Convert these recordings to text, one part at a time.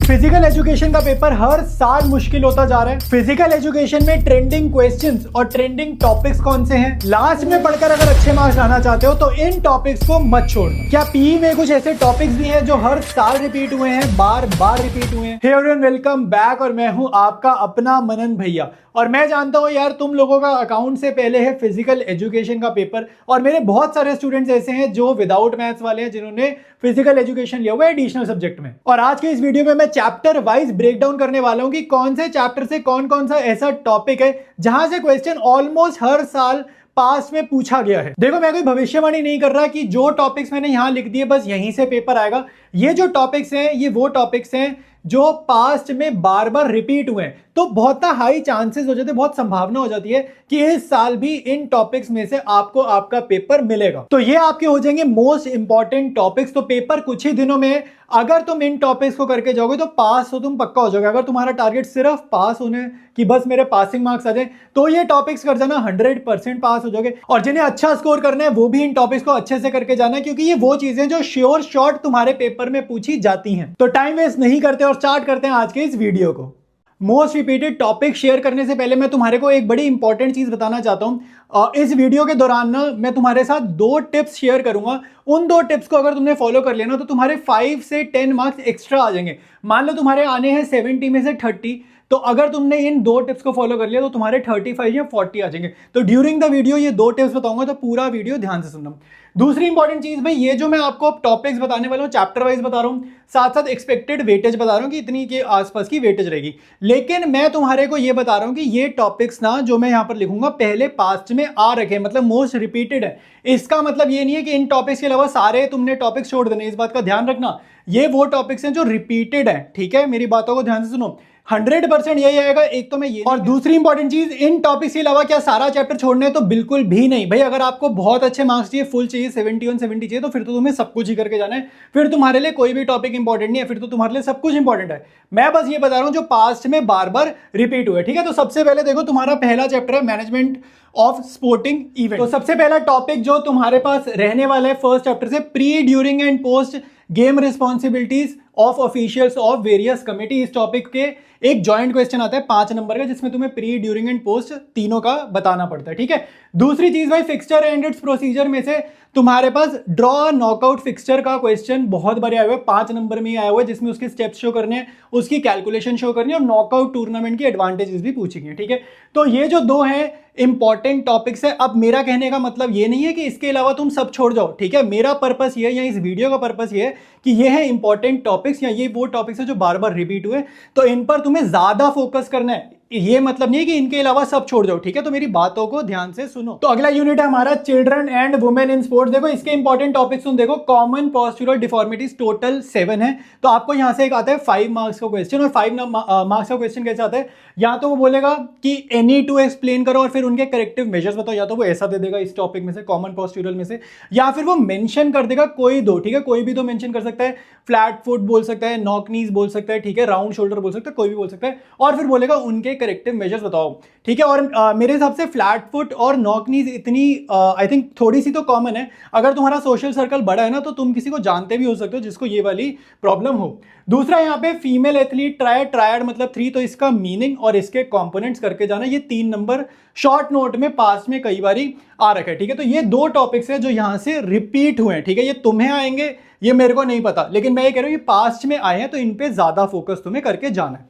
Physical education का paper हर साल मुश्किल होता जा रहा है। फिजिकल एजुकेशन में ट्रेंडिंग क्वेश्चंस और ट्रेंडिंग टॉपिक्स कौन से हैं, लास्ट में पढ़कर अगर अच्छे मार्क्स लाना चाहते हो तो इन टॉपिक्स को मत छोड़ना। क्या पीई में कुछ ऐसे टॉपिक्स भी हैं जो हर साल रिपीट हुए हैं, बार बार रिपीट हुए हैं। हे एवरीवन, वेलकम बैक और मैं हूं आपका अपना मनन भैया। और मैं जानता हूं यार तुम लोगों का अकाउंट से पहले है फिजिकल एजुकेशन का पेपर, और मेरे बहुत सारे स्टूडेंट्स ऐसे हैं जो विदाउट मैथ्स वाले हैं, जिन्होंने फिजिकल एजुकेशन लिया हुआ है एडिशनल सब्जेक्ट में। और आज के इस वीडियो में मैं चैप्टर वाइज ब्रेक डाउन करने वाला हूं कि कौन से चैप्टर से कौन कौन सा ऐसा टॉपिक है जहां से क्वेश्चन ऑलमोस्ट हर साल पास में पूछा गया है। देखो, मैं कोई भविष्यवाणी नहीं कर रहा कि जो टॉपिक्स मैंने यहां लिख दिए बस यहीं से पेपर आएगा। ये जो टॉपिक्स हैं ये वो टॉपिक्स हैं जो पास्ट में बार बार रिपीट हुए हैं, तो बहुत हाई चांसेस हो जाते हैं, बहुत संभावना हो जाती है कि इस साल भी इन टॉपिक्स में से आपको आपका पेपर मिलेगा। तो ये आपके हो जाएंगे मोस्ट इंपॉर्टेंट टॉपिक्स। तो पेपर कुछ ही दिनों में अगर तुम इन टॉपिक्स को करके जाओगे तो पास तो तुम पक्का हो जाओगे। अगर तुम्हारा टारगेट सिर्फ पास होने की, बस मेरे पासिंग मार्क्स आ जाए, तो ये टॉपिक्स कर जाना, 100% पास हो जाओगे। और जिन्हें अच्छा स्कोर करना है वो भी इन टॉपिक्स को अच्छे से करके जाना है, क्योंकि ये वो चीजें जो श्योर शॉर्ट तुम्हारे पेपर में पूछी जाती हैं। तो टाइम वेस्ट नहीं करते और स्टार्ट करते हैं आज के इस वीडियो को। मोस्ट रिपीटेड टॉपिक शेयर करने से पहले मैं तुम्हारे को एक बड़ी इंपॉर्टेंट चीज बताना चाहता हूं। इस वीडियो के दौरान ना मैं तुम्हारे साथ 2 टिप्स शेयर करूंगा। उन 2 टिप्स को अगर तुमने फॉलो कर लिया ना तो तुम्हारे 5 से 10 मार्क्स एक्स्ट्रा आ जाएंगे। मान लो तुम्हारे आने हैं 70 में से 30, तो अगर तुमने इन 2 टिप्स को फॉलो कर लिया तो तुम्हारे 35 या 40 आ जाएंगे। तो ड्यूरिंग द वीडियो ये 2 टिप्स बताऊंगा, तो पूरा वीडियो ध्यान से सुनना। दूसरी इंपॉर्टेंट चीज भाई, ये जो मैं आपको टॉपिक्स बताने वाला हूं चैप्टर वाइज बता रहा हूं, साथ साथ एक्सपेक्टेड वेटेज बता रहा हूं कि इतनी के आसपास की वेटेज रहेगी। लेकिन मैं तुम्हारे को ये बता रहा हूं कि ये टॉपिक्स ना जो मैं यहां पर लिखूंगा पहले पास्ट में आ रखे, मतलब मोस्ट रिपीटेड है। इसका मतलब ये नहीं है कि इन टॉपिक्स के अलावा सारे तुमने टॉपिक्स छोड़ देने, इस बात का ध्यान रखना। ये वो टॉपिक्स हैं जो रिपीटेड है, ठीक है, मेरी बातों को ध्यान से सुनो। 100% यही आएगा। एक तो मैं ये, और दूसरी इंपॉर्टेंट चीज, इन टॉपिक्स के अलावा क्या सारा चैप्टर छोड़ने हैं? तो बिल्कुल भी नहीं भाई। अगर आपको बहुत अच्छे मार्क्स चाहिए, फुल चाहिए, 71-70 चाहिए, तो फिर तो तुम्हें सब कुछ ही करके जाना है। फिर तुम्हारे लिए कोई भी टॉपिक इंपॉर्टेंट नहीं है, फिर तो तुम्हारे लिए सब कुछ इंपॉर्टेंट है। मैं बस ये बता रहा हूं जो पास्ट में बार बार रिपीट हुए, ठीक है। तो सबसे पहले देखो, तुम्हारा पहला चैप्टर है मैनेजमेंट ऑफ स्पोर्टिंग इवेंट। तो सबसे पहला टॉपिक जो तुम्हारे पास रहने वाला है फर्स्ट चैप्टर से, pre, during and post game responsibilities of officials of various committee. इस टॉपिक के एक जॉइंट क्वेश्चन आता है 5 नंबर का, जिसमें तुम्हें प्री, ड्यूरिंग एंड पोस्ट तीनों का बताना पड़ता है, ठीक है। दूसरी चीज भाई, फिक्सचर एंड इट्स प्रोसीजर में से तुम्हारे पास ड्रॉ नॉकआउट फिक्सचर का क्वेश्चन बहुत बार आया हुआ है, 5 नंबर में ही आया हुआ है, जिसमें उसके स्टेप्स शो करने हैं, उसकी कैलकुलेशन शो करनी है और नॉकआउट टूर्नामेंट की एडवांटेजेस भी पूछी गई, ठीक है। तो ये जो 2 हैं इंपॉर्टेंट टॉपिक्स है। अब मेरा कहने का मतलब ये नहीं है कि इसके अलावा तुम सब छोड़ जाओ, ठीक है। मेरा पर्पस ये है, या इस वीडियो का पर्पस ये है कि ये है इंपॉर्टेंट टॉपिक्स, या ये वो टॉपिक्स है जो बार बार रिपीट हुए, तो इन पर तुम्हें ज्यादा फोकस करना है। ये मतलब नहीं है कि इनके अलावा सब छोड़ जाओ, ठीक है। तो मेरी बातों को ध्यान से सुनो। तो अगला यूनिट है हमारा children and women in sports. देखो, इसके इंपॉर्टेंट टॉपिक्स सुन, देखो, कॉमन पॉस्चरल डिफॉर्मिटीज, टोटल 7 है। तो आपको यहां से एक आता है 5 मार्क्स का क्वेश्चन, और 5 मार्क्स का क्वेश्चन कैसे आता है? या तो वो बोलेगा कि एनी टू एक्सप्लेन करो और फिर उनके करेक्टिव मेजर्स बताओ। या तो वो ऐसा दे देगा इस टॉपिक में से, कॉमन पॉस्चरल में से, या फिर वो मेंशन कर देगा कोई दो, ठीक है, कोई भी दो मेंशन कर सकता है। फ्लैट फुट बोल सकता है, नॉक नीज बोल सकता है, ठीक है, राउंड शोल्डर बोल सकता है, कोई भी बोल सकता है, और फिर बोलेगा उनके करेक्टिव मेजर्स बताओ, ठीक है। और मेरे हिसाब से फ्लैट फुट और नॉक नीज इतनी आई थिंक थोड़ी सी तो कॉमन है। अगर तुम्हारा सोशल सर्कल बड़ा है ना तो तुम किसी को जानते भी हो सकते हो जिसको ये वाली प्रॉब्लम हो। दूसरा यहाँ पे फीमेल एथलीट ट्रायड मतलब 3, तो इसका मीनिंग और इसके कंपोनेंट्स करके जाना। ये 3 नंबर शॉर्ट नोट में पास में कई बारी आ रखा है, ठीक है। तो ये 2 टॉपिक्स है जो यहां से रिपीट हुए हैं, ठीक है। ये तुम्हें आएंगे ये मेरे को नहीं पता, लेकिन मैं ये कह रहा हूं ये पास्ट में आए हैं, तो इन पे ज्यादा फोकस तुम्हें करके जाना है।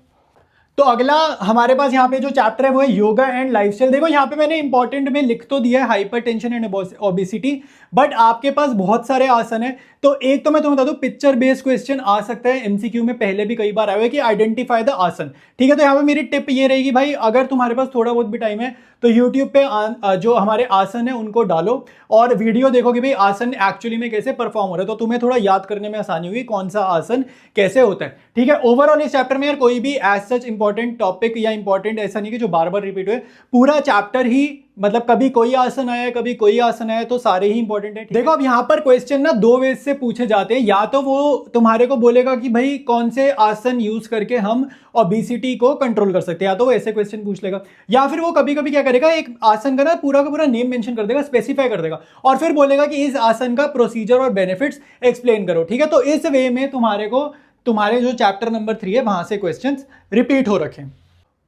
तो अगला हमारे पास यहाँ पे जो चैप्टर है वो है योगा एंड लाइफस्टाइल। देखो, यहाँ पे मैंने इंपॉर्टेंट में लिख तो दिया है हाइपरटेंशन एंड ओबेसिटी, बट आपके पास बहुत सारे आसन है। तो एक तो मैं तुम्हें बता दूं, पिक्चर बेस्ड क्वेश्चन आ सकता है एमसीक्यू में, पहले भी कई बार आया हुआ है कि आइडेंटिफाई द आसन, ठीक है। तो यहाँ पे मेरी टिप ये रहेगी भाई, अगर तुम्हारे पास थोड़ा बहुत भी टाइम है तो यूट्यूब पे जो हमारे आसन है उनको डालो और वीडियो देखो कि भाई आसन एक्चुअली में कैसे परफॉर्म हो रहा है, तो तुम्हें थोड़ा याद करने में आसानी होगी कौन सा आसन कैसे होता है, ठीक है। ओवरऑल इस चैप्टर में यार कोई भी एज सच इंपॉर्टेंट टॉपिक या इंपॉर्टेंट ऐसा नहीं कि जो बार बार रिपीट हुए, पूरा चैप्टर ही मतलब कभी कोई आसन आया कभी कोई आसन आया, तो सारे ही इंपॉर्टेंट है। देखो, अब यहाँ पर क्वेश्चन ना 2 वेज से पूछे जाते हैं। या तो वो तुम्हारे को बोलेगा कि भाई कौन से आसन यूज करके हम ओबेसिटी को कंट्रोल कर सकते हैं, या तो वो ऐसे क्वेश्चन पूछ लेगा, या फिर वो कभी कभी क्या करेगा, एक आसन का पूरा नेम मेंशन कर देगा, स्पेसिफाई कर देगा, और फिर बोलेगा कि इस आसन का प्रोसीजर और बेनिफिट्स एक्सप्लेन करो, ठीक है। तो इस वे में तुम्हारे को तुम्हारे जो चैप्टर नंबर 3 है वहां से क्वेश्चंस रिपीट हो रखे हैं।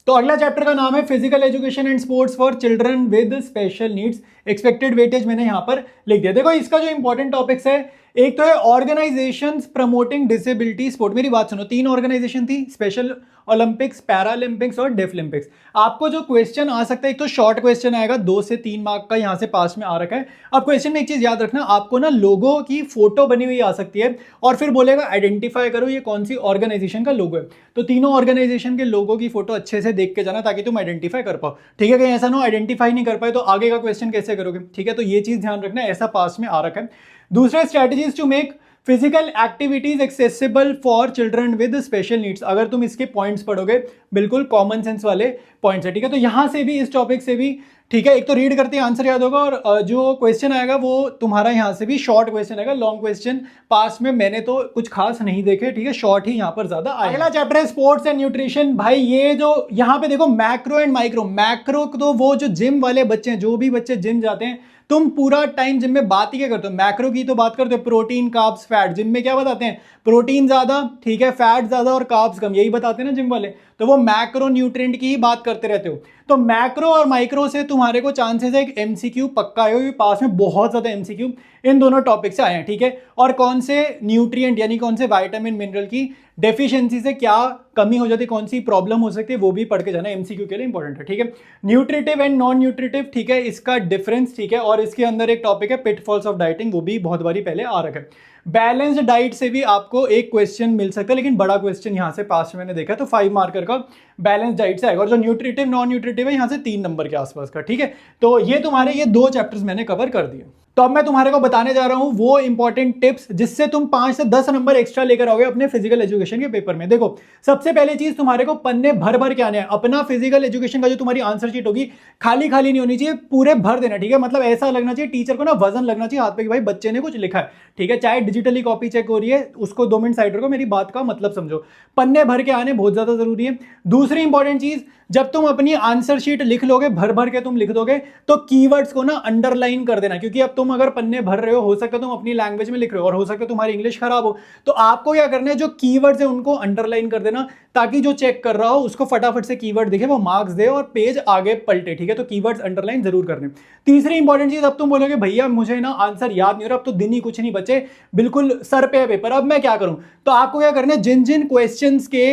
तो अगला चैप्टर का नाम है physical education and sports for children with special needs. Expected weightage मैंने यहाँ पर लिख दिया। देखो इसका जो इंपॉर्टेंट टॉपिक्स है, एक तो है ऑर्गेनाइजेशंस प्रमोटिंग डिसेबिलिटी स्पोर्ट। मेरी बात सुनो, 3 ऑर्गेनाइजेशन थी, स्पेशल ओलंपिक्स, पैरालंपिक्स और डेफलिम्पिक्स। आपको जो क्वेश्चन आ सकता है, एक तो शॉर्ट क्वेश्चन आएगा 2 से 3 मार्क का, यहाँ से पास में आ रखा है। अब क्वेश्चन में एक चीज याद रखना, आपको ना लोगों की फोटो बनी हुई आ सकती है और फिर बोलेगा आइडेंटिफाई करो ये कौन सी ऑर्गेनाइजेशन का लोगो है। तो तीनों ऑर्गेनाइजेशन के लोगों की फोटो अच्छे से देख के जाना ताकि तुम आइडेंटिफाई कर पाओ। ठीक है, कहीं ऐसा ना आइडेंटिफाई नहीं कर पाए तो आगे का क्वेश्चन कैसे करोगे। ठीक है, तो ये चीज ध्यान रखना, ऐसा पास में आ रखा है। दूसरा, strategies to make physical activities accessible for children with special needs. अगर तुम इसके पॉइंट्स पढ़ोगे, बिल्कुल कॉमन सेंस वाले पॉइंट्स है। ठीक है, तो यहां से भी, इस टॉपिक से भी, ठीक है, एक तो रीड करते आंसर याद होगा और जो क्वेश्चन आएगा वो तुम्हारा यहां से भी शॉर्ट क्वेश्चन आएगा। लॉन्ग क्वेश्चन पास में मैंने तो कुछ खास नहीं देखे। ठीक है, शॉर्ट ही यहां पर ज्यादा आएगा। अगला चैप्टर है स्पोर्ट्स एंड न्यूट्रिशन। भाई ये जो यहाँ पे देखो मैक्रो एंड माइक्रो। मैक्रो तो वो जो जिम वाले बच्चे हैं, जो भी बच्चे जिम जाते हैं, तुम पूरा टाइम जिम में बात ही क्या करते हो, मैक्रो की तो बात करते हो, प्रोटीन, कार्ब्स, फैट। जिम में क्या बताते हैं, प्रोटीन ज्यादा, ठीक है, फैट ज्यादा और कार्ब्स कम, यही बताते हैं ना जिम वाले। तो वो मैक्रो न्यूट्रिएंट की ही बात करते रहते हो। तो मैक्रो और माइक्रो से तुम्हारे को चांसेस है एक एमसीक्यू पक्का आए हो, पास में बहुत ज्यादा एमसीक्यू इन दोनों टॉपिक से आए हैं। ठीक है, और कौन से न्यूट्रिएंट यानी कौन से विटामिन मिनरल की डेफिशिएंसी से क्या कमी हो जाती है, कौन सी प्रॉब्लम हो सकती है, वो भी पढ़ के जाना, एमसीक्यू के लिए इंपॉर्टेंट है। ठीक है, न्यूट्रिटिव एंड नॉन न्यूट्रिटिव, ठीक है, इसका डिफरेंस। ठीक है, और इसके अंदर एक टॉपिक है पिटफॉल्स ऑफ डाइटिंग, वो भी बहुत बारी पहले आ रखा है। बैलेंस्ड डाइट से भी आपको एक क्वेश्चन मिल सकता है, लेकिन बड़ा क्वेश्चन यहां से पास में मैंने देखा तो 5 मार्कर का बैलेंस डाइट से आएगा। और जो न्यूट्रिटिव नॉन न्यूट्रिटिव है यहां से 3 नंबर के आसपास का। ठीक है, तो ये तुम्हारे ये 2 चैप्टर्स मैंने कवर कर दिए। तो अब मैं तुम्हारे को बताने जा रहा हूं वो इंपॉर्टेंट टिप्स जिससे तुम 5 से 10 नंबर एक्स्ट्रा लेकर आओगे अपने फिजिकल एजुकेशन के पेपर में। देखो, सबसे पहले चीज तुम्हारे को पन्ने भर भर के आने हैं। अपना फिजिकल एजुकेशन का जो तुम्हारी आंसर शीट होगी खाली खाली नहीं होनी चाहिए, पूरे भर देना। ठीक है, मतलब ऐसा लगना चाहिए टीचर को ना वजन लगना चाहिए हाथ पे कि भाई बच्चे ने कुछ लिखा है। ठीक है, चाहे डिजिटली कॉपी चेक हो रही है, उसको 2 मिनट साइड रखो, मेरी बात का मतलब समझो। पन्ने भर के आने बहुत ज्यादा जरूरी है। दूसरी इंपॉर्टेंट चीज, जब तुम अपनी आंसर शीट लिख लोगे, भर भर के तुम लिख दोगे, तो कीवर्ड्स को ना अंडरलाइन कर देना। क्योंकि अब तुम अगर पन्ने भर रहे हो सकता है तुम अपनी लैंग्वेज में लिख रहे हो और हो सकता है तुम्हारी इंग्लिश खराब हो, तो आपको क्या करना है, जो कीवर्ड्स है उनको अंडरलाइन कर देना ताकि जो चेक कर रहा हो उसको फटाफट से कीवर्ड दिखे, वो मार्क्स दे और पेज आगे पलटे। ठीक है, तो कीवर्ड्स अंडरलाइन जरूर करने। तीसरी इंपॉर्टेंट चीज, अब तुम बोलोगे भैया मुझे ना आंसर याद नहीं हो रहा, अब तो दिन ही कुछ नहीं बचे, बिल्कुल सर पे है पेपर, अब मैं क्या करूं। तो आपको क्या करना है, जिन जिन क्वेश्चंस के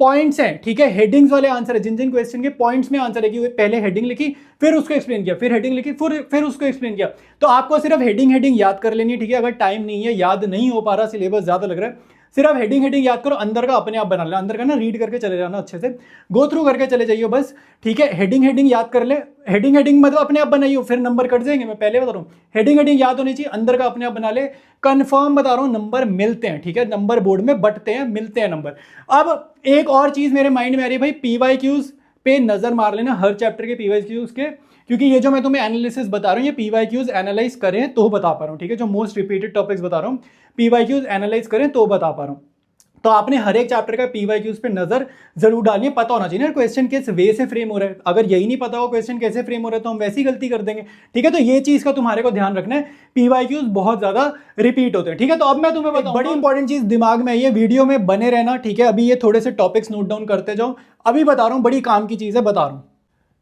पॉइंट्स हैं, ठीक है, हेडिंग्स वाले आंसर है, जिन जिन क्वेश्चन के पॉइंट्स में आंसर है कि पहले हेडिंग लिखी, फिर उसको एक्सप्लेन किया, फिर हेडिंग लिखी, फिर उसको एक्सप्लेन किया। तो आपको सिर्फ हेडिंग याद कर लेनी है। ठीक है, अगर टाइम नहीं है, याद नहीं हो पा रहा, सिलेबस ज्यादा लग रहा है, सिर्फ हेडिंग याद करो, अंदर का अपने आप बना लेना, अंदर का ना रीड करके चले जाना, अच्छे से गो थ्रू करके चले जाइए बस। ठीक है, हेडिंग याद कर ले, हेडिंग मतलब अपने आप बनाइए, फिर नंबर कट जाएंगे, मैं पहले बता रहा हूँ। हेडिंग याद होनी चाहिए, अंदर का अपने आप बना ले, कंफर्म बता रहा हूँ, नंबर मिलते हैं। ठीक है, नंबर बोर्ड में बंटते हैं, मिलते हैं नंबर। अब एक और चीज मेरे माइंड में आ रही है भाई, पीवाईक्यूज पे नजर मार लेना, हर चैप्टर के पीवाईक्यूज के, क्योंकि ये जो मैं तुम्हें एनालिसिस बता रहा हूँ ये पीवाईक्यूज एनालाइज करें तो बता पा रहा हूँ। ठीक है, जो मोस्ट रिपीटेड टॉपिक्स बता रहा हूँ पीवाईक्यूज एनालाइज करें तो बता पा रहा हूँ। तो आपने हर एक चैप्टर का पीवाईक्यूज पे नजर जरूर डालिए, पता होना चाहिए ना क्वेश्चन किस वे से फ्रेम हो रहा है। अगर यही नहीं पता हो क्वेश्चन कैसे फ्रेम हो रहा है तो हम वैसी गलती कर देंगे। ठीक है, तो ये चीज का तुम्हारे को ध्यान रखना है, पीवाईक्यूज बहुत ज्यादा रिपीट होते हैं। ठीक है, तो अब मैं तुम्हें बताऊं, बड़ी इंपॉर्टेंट चीज दिमाग में ये वीडियो में बने रहना। ठीक है, अभी ये थोड़े से टॉपिक्स नोट डाउन करते जाओ, अभी बता रहा हूं, बड़ी काम की चीज है, बता रहा हूं।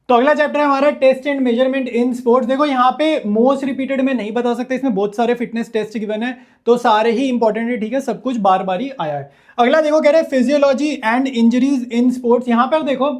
तो अगला चैप्टर है हमारा test and measurement in sports. देखो यहाँ पे मोस्ट रिपीटेड में नहीं बता सकते, इसमें बहुत सारे फिटनेस टेस्ट गिवन है, तो सारे ही इंपॉर्टेंट है। ठीक है, सब कुछ बार बार ही आया है। अगला देखो, कह रहे हैं physiology and injuries in sports. यहाँ पर देखो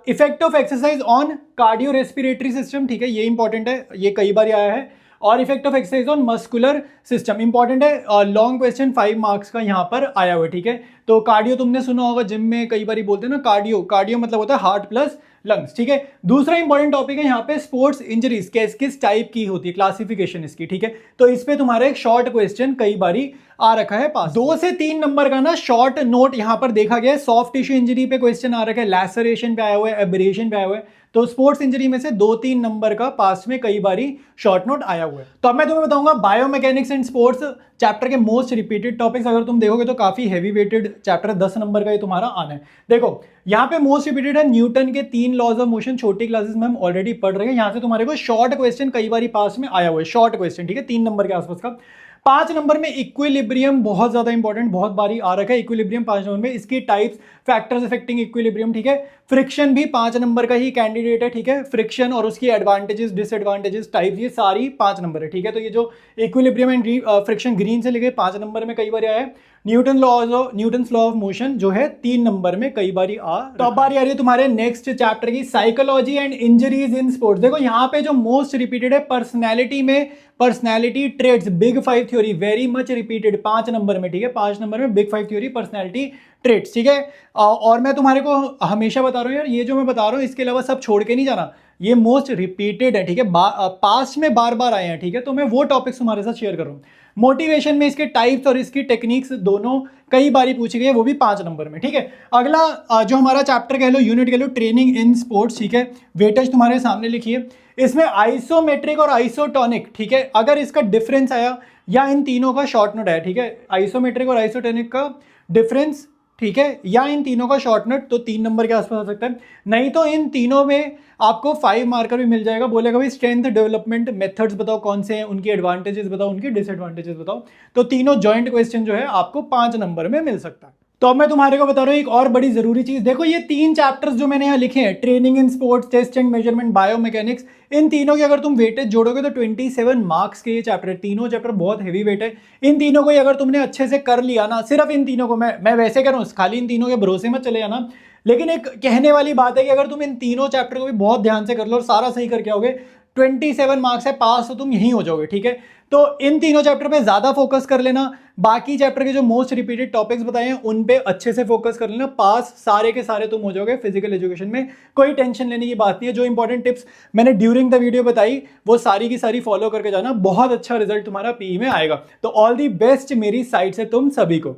effect of exercise on cardio respiratory system. ठीक है, ये इंपॉर्टेंट है, ये कई बार आया है। और effect of exercise on muscular system important है, लॉन्ग क्वेश्चन 5 मार्क्स का यहाँ पर आया हुआ है। ठीक है, तो कार्डियो तुमने सुना होगा, जिम में कई बार बोलते हैं ना कार्डियो मतलब होता है हार्ट प्लस लंग्स। ठीक है, दूसरा इंपॉर्टेंट टॉपिक है यहाँ पे स्पोर्ट्स इंजरीज किस टाइप की होती है, क्लासिफिकेशन इसकी। ठीक है, तो इस पे तुम्हारा एक शॉर्ट क्वेश्चन कई बारी आ रखा है पास, 2 से 3 नंबर का ना शॉर्ट नोट यहाँ पर देखा गया है। सॉफ्ट टिश्यू इंजरी पे क्वेश्चन आ रखा है, लैसरेशन पे आया हुआ है, एब्रेशन पे आया हुआ है। तो स्पोर्ट्स इंजरी में से 2-3 नंबर का पास में कई बारी शॉर्ट नोट आया हुआ है। तो अब मैं तुम्हें बताऊंगा बायोमैकेनिक्स एंड स्पोर्ट्स चैप्टर के मोस्ट रिपीटेड टॉपिक्स। अगर तुम देखोगे तो काफी हैवी वेटेड चैप्टर, 10 नंबर का ये तुम्हारा आना है। देखो यहाँ पे मोस्ट रिपीटेड है न्यूटन के 3 लॉज ऑफ मोशन, छोटी क्लासेस में हम ऑलरेडी पढ़ रहे हैं। यहाँ से तुम्हारे को शॉर्ट क्वेश्चन कई बार पास में आया हुआ है, शॉर्ट क्वेश्चन। ठीक है, 3 नंबर के आसपास का। 5 नंबर में इक्विलिब्रियम बहुत ज्यादा इंपॉर्टेंट, बहुत बारी आ रखा है इक्विलिब्रियम 5 नंबर में, इसकी टाइप्स, फैक्टर्स अफेक्टिंग इक्विलिब्रियम, ठीक है। फ्रिक्शन भी 5 नंबर का ही कैंडिडेट है, ठीक है। फ्रिक्शन और उसकी एडवांटेजेस डिसएडवांटेजेस टाइप्स ये सारी 5 नंबर है, ठीक है। तो ये जो इक्विलिब्रियम एंड फ्रिक्शन ग्रीन से लेके 5 नंबर में कई बार आया है। न्यूटन लॉ ऑफ मोशन जो है 3 नंबर में कई बार आ। तो अब बारी आ रही है तुम्हारे नेक्स्ट चैप्टर की, psychology and injuries in sports. देखो यहाँ पे जो मोस्ट रिपीटेड है पर्सनैलिटी में, personality trades, big 5 theory very much repeated 5 number में, ठीक है। 5 नंबर में बिग 5 थ्योरी पर्सनैलिटी ट्रेड्स, ठीक है। और मैं तुम्हारे को हमेशा बता रहा हूँ यार, ये जो मैं बता रहा हूँ इसके अलावा सब छोड़ के नहीं जाना, ये मोस्ट रिपीटेड है, ठीक है। पास्ट में बार बार आए हैं, ठीक है। तो मैं वो टॉपिक्स तुम्हारे साथ शेयर कर रहा हूँ। मोटिवेशन में इसके टाइप्स और इसकी टेक्निक्स दोनों कई बारी पूछी गई है, वो भी 5 नंबर में, ठीक है। अगला जो हमारा चैप्टर कह लो, यूनिट कह लो, ट्रेनिंग इन स्पोर्ट्स, ठीक है। वेटेज तुम्हारे सामने लिखिए। इसमें आइसोमेट्रिक और आइसोटोनिक, ठीक है, अगर इसका डिफरेंस आया या इन तीनों का शॉर्ट नोट आया, ठीक है, आइसोमेट्रिक और आइसोटोनिक का डिफरेंस, ठीक है, या इन तीनों का शॉर्ट नोट, तो 3 नंबर के आसपास हो सकता है। नहीं तो इन तीनों में आपको 5 मार्कर भी मिल जाएगा। बोलेगा भाई स्ट्रेंथ डेवलपमेंट मेथड्स बताओ कौन से हैं, उनकी एडवांटेजेस बताओ, उनकी डिसएडवांटेजेस बताओ। तो तीनों जॉइंट क्वेश्चन जो है आपको 5 नंबर में मिल सकता है। तो अब मैं तुम्हारे को बता रहा हूँ एक और बड़ी जरूरी चीज, देखो ये 3 चैप्टर्स जो मैंने यहाँ लिखे हैं, training in sports, test and measurement, biomechanics, इन तीनों की अगर तुम वेटेज जोड़ोगे तो 27 मार्क्स के ये चैप्टर है। तीनों चैप्टर बहुत हेवी वेट है। इन तीनों को अगर तुमने अच्छे से कर लिया ना, सिर्फ इन तीनों को, मैं वैसे कह रहा हूँ, खाली इन तीनों के भरोसे मत चले जाना, लेकिन एक कहने वाली बात है कि अगर तुम इन तीनों चैप्टर को भी बहुत ध्यान से कर लो और सारा सही करके आओगे, 27 मार्क्स है, पास तो तुम यहीं हो जाओगे, ठीक है। तो इन तीनों चैप्टर पे ज्यादा फोकस कर लेना, बाकी चैप्टर के जो मोस्ट रिपीटेड टॉपिक्स बताए हैं उन पे अच्छे से फोकस कर लेना, पास सारे के सारे तुम हो जाओगे फिजिकल एजुकेशन में। कोई टेंशन लेने की बात नहीं है। जो इंपॉर्टेंट टिप्स मैंने ड्यूरिंग द वीडियो बताई वो सारी की सारी फॉलो करके जाना, बहुत अच्छा रिजल्ट तुम्हारा पीई में आएगा। तो ऑल दी बेस्ट मेरी साइड से तुम सभी को।